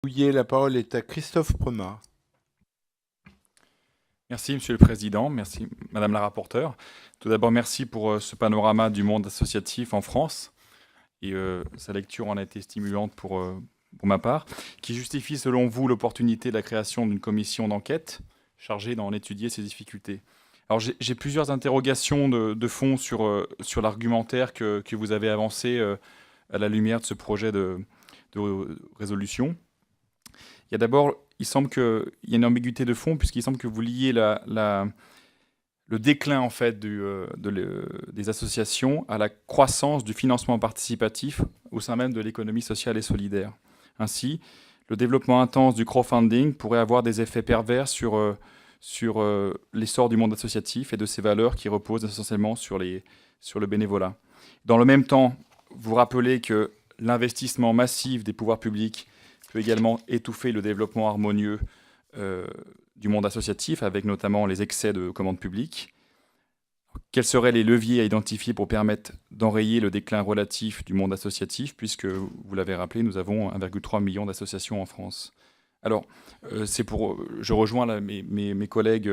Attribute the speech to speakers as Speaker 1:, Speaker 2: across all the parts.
Speaker 1: Pouillet. La parole est à Christophe Premat.
Speaker 2: Merci, Monsieur le Président. Merci, Madame la rapporteure. Tout d'abord, merci pour ce panorama du monde associatif en France. Et sa lecture en a été stimulante pour ma part, qui justifie, selon vous, l'opportunité de la création d'une commission d'enquête chargée d'en étudier ces difficultés. Alors, j'ai plusieurs interrogations de fond sur l'argumentaire que vous avez avancé à la lumière de ce projet de résolution. Il y a d'abord, il semble qu'il y a une ambiguïté de fond, puisqu'il semble que vous liez le déclin en fait des associations à la croissance du financement participatif au sein même de l'économie sociale et solidaire. Ainsi, le développement intense du crowdfunding pourrait avoir des effets pervers sur l'essor du monde associatif et de ses valeurs qui reposent essentiellement sur le bénévolat. Dans le même temps, vous rappelez que l'investissement massif des pouvoirs publics peut également étouffer le développement harmonieux du monde associatif, avec notamment les excès de commandes publiques. Quels seraient les leviers à identifier pour permettre d'enrayer le déclin relatif du monde associatif, puisque, vous l'avez rappelé, nous avons 1,3 million d'associations en France. Alors, je rejoins là, mes collègues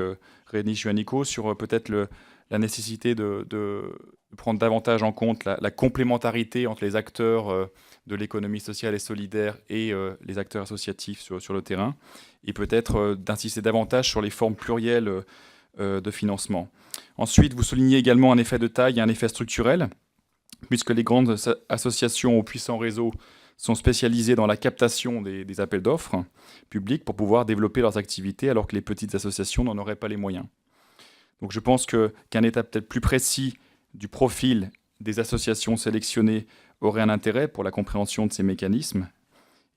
Speaker 2: Rémi Juanico sur peut-être la nécessité de prendre davantage en compte la complémentarité entre les acteurs de l'économie sociale et solidaire et les acteurs associatifs sur le terrain, et peut-être d'insister davantage sur les formes plurielles de financement. Ensuite, vous soulignez également un effet de taille et un effet structurel, puisque les grandes associations au puissant réseau sont spécialisées dans la captation des appels d'offres publics pour pouvoir développer leurs activités, alors que les petites associations n'en auraient pas les moyens. Donc je pense qu'un état peut-être plus précis du profil des associations sélectionnées aurait un intérêt pour la compréhension de ces mécanismes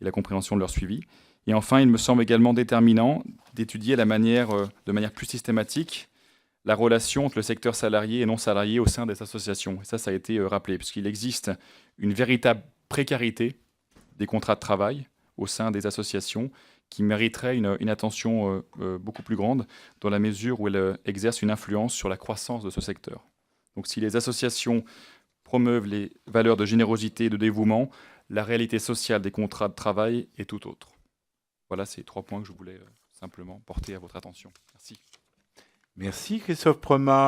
Speaker 2: et la compréhension de leur suivi. Et enfin, il me semble également déterminant d'étudier de manière plus systématique la relation entre le secteur salarié et non salarié au sein des associations. Et ça a été rappelé, puisqu'il existe une véritable précarité des contrats de travail au sein des associations qui mériterait une attention beaucoup plus grande dans la mesure où elle exerce une influence sur la croissance de ce secteur. Donc si les associations promeuvent les valeurs de générosité et de dévouement, la réalité sociale des contrats de travail est tout autre. Voilà ces 3 points que je voulais simplement porter à votre attention. Merci.
Speaker 1: Merci Christophe Premat.